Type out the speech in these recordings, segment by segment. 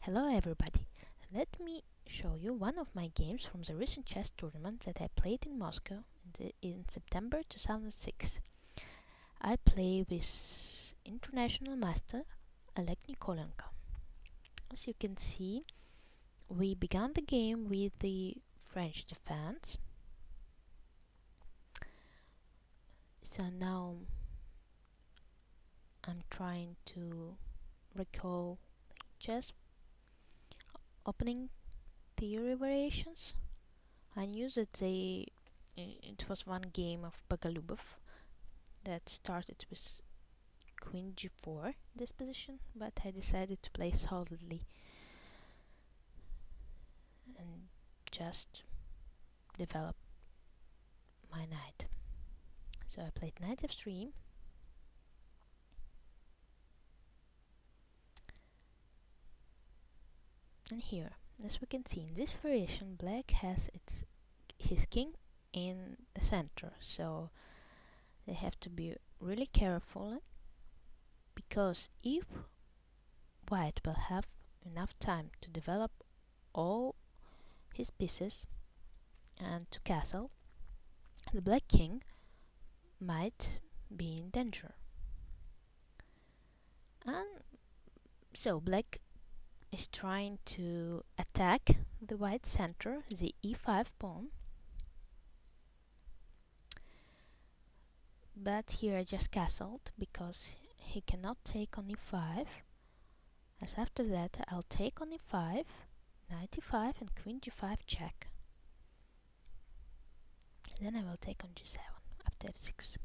Hello everybody, let me show you one of my games from the recent chess tournament that I played in Moscow in September 2006. I play with international master Alex Nikolenko. As you can see, we began the game with the French defense. So now I'm trying to recall chess opening theory variations. I knew that it was one game of Boголюбов that started with Queen g4 this position, but I decided to play solidly and just develop my knight. So I played knight f3, and here, as we can see in this variation, black has his king in the center, so they have to be really careful, because if white will have enough time to develop all his pieces and to castle, the black king might be in danger. And so black is trying to attack the white center, the e5 pawn, but here I just castled because he cannot take on e5, as after that I'll take on e5, knight e5 and queen g5 check. Then I will take on g7 after f6.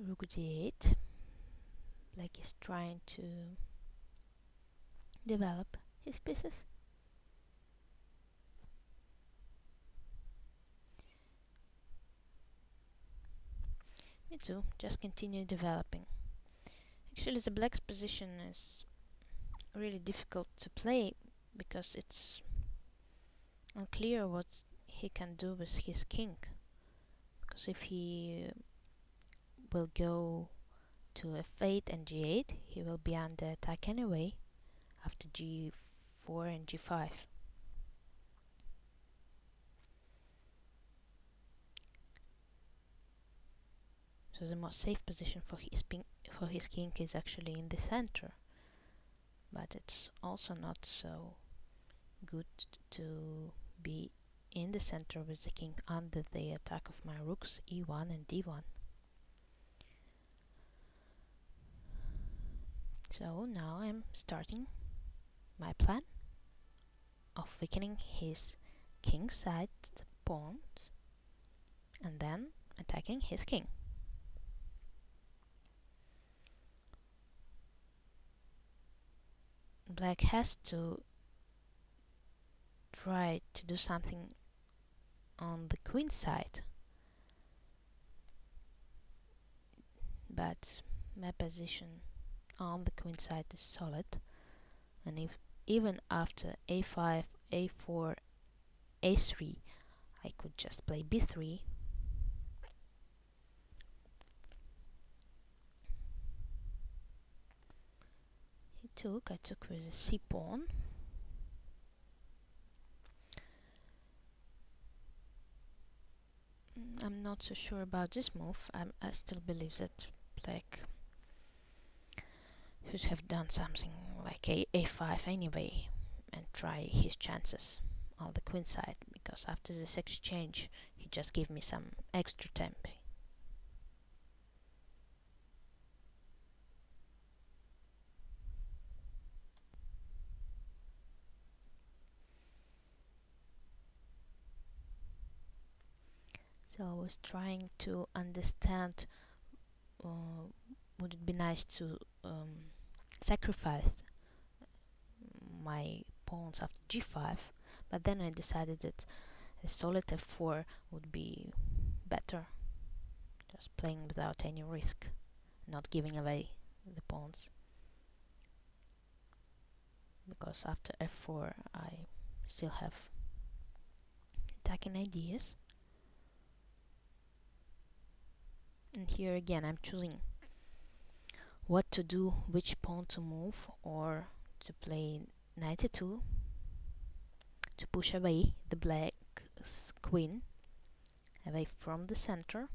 Rook d8. Black is trying to develop his pieces. Me too, just continue developing. Actually, the black's position is really difficult to play because it's unclear what he can do with his king. Because if he will go to f8 and g8, he will be under attack anyway after g4 and g5. So the most safe position for his king is actually in the center, but it's also not so good to be in the center with the king under the attack of my rooks e1 and d1. So now I'm starting my plan of weakening his king side pawns and then attacking his king. Black has to try to do something on the queen side, but my position on the queen side is solid, and if even after a5, a4, a3 I could just play b3. I took with the c pawn. I'm not so sure about this move. I still believe that black should have done something like a5 anyway and try his chances on the queen side, because after this exchange he just gave me some extra tempo. So I was trying to understand, would it be nice to sacrifice my pawns after g5, but then I decided that a solid f4 would be better, just playing without any risk, not giving away the pawns. because after f4 I still have attacking ideas. And here again I'm choosing what to do, which pawn to move, or to play knight e2 to push away the black queen away from the center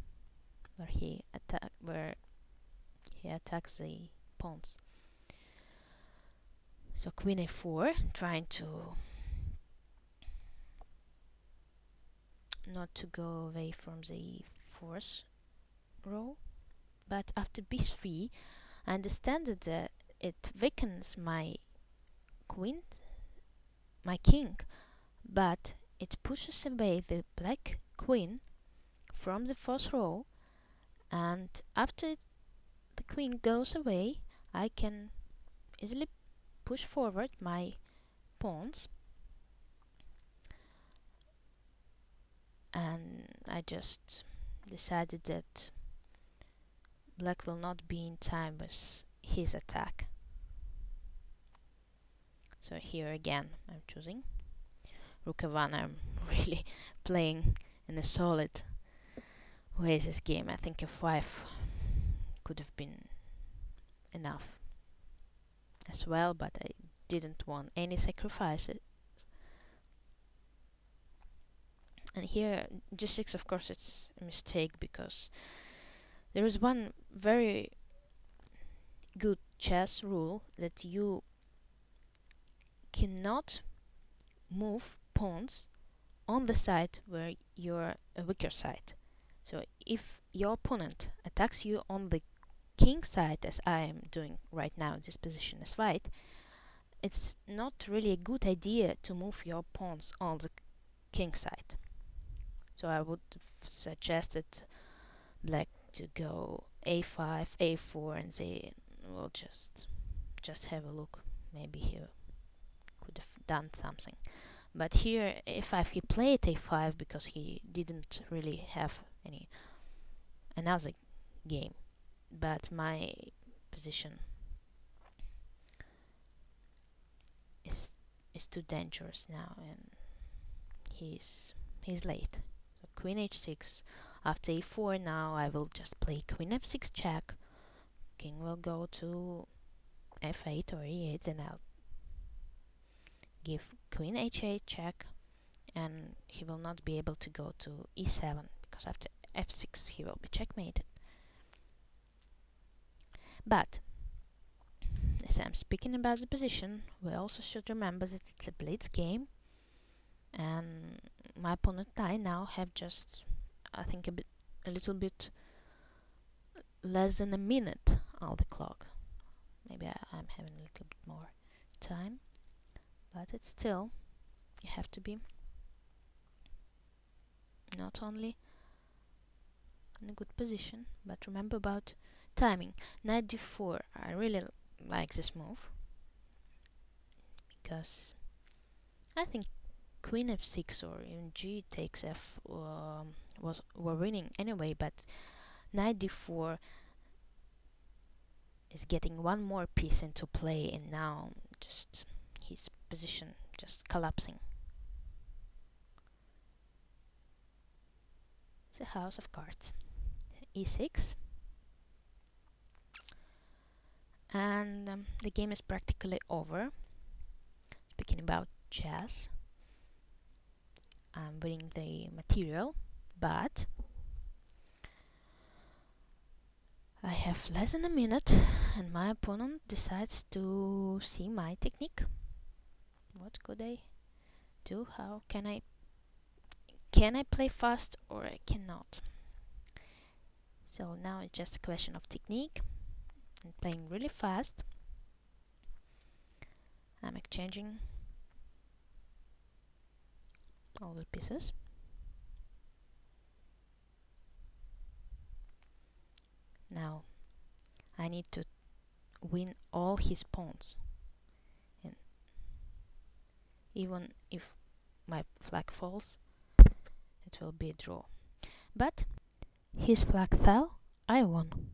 where he attacks the pawns. So queen a4, trying to not to go away from the fourth row. But after b3 I understand that it weakens my queen, my king, but it pushes away the black queen from the fourth row, and after the queen goes away I can easily push forward my pawns, and I just decided that black will not be in time with his attack. So here again I'm choosing rook a1. I'm really playing in a solid way this game. I think f5 could have been enough as well, but I didn't want any sacrifices. And here g6, of course, it's a mistake, because there is one very good chess rule that you cannot move pawns on the side where you're a weaker side. So if your opponent attacks you on the king side, as I am doing right now in this position as white, it's not really a good idea to move your pawns on the king side. So I would have suggested black to go a5, a4, and they will just have a look. Maybe he could have done something. But here a5, he played a5 because he didn't really have another game. But my position is too dangerous now, and he's late. So queen h6. After e4, now I will just play queen f6 check. King will go to f8 or e8, and I'll give queen h8 check, and he will not be able to go to e7, because after f6 he will be checkmated. But as I'm speaking about the position, we also should remember that it's a blitz game, and my opponent and I now have just, I think, a little bit less than a minute on the clock. Maybe I'm having a little bit more time, but it's still, you have to be not only in a good position, but remember about timing. Knight d4, I really like this move, because I think queen f6 or even g takes f were winning anyway, but knight d4 is getting one more piece into play, and now just his position just collapsing. The house of cards. e6, and the game is practically over. Speaking about chess, I'm winning the material, but I have less than a minute, and my opponent decides to see my technique. What could I do? How can I play fast, or I cannot? So now it's just a question of technique and playing really fast. I'm exchanging all the pieces. Now I need to win all his pawns, and even if my flag falls, it will be a draw. But his flag fell, I won.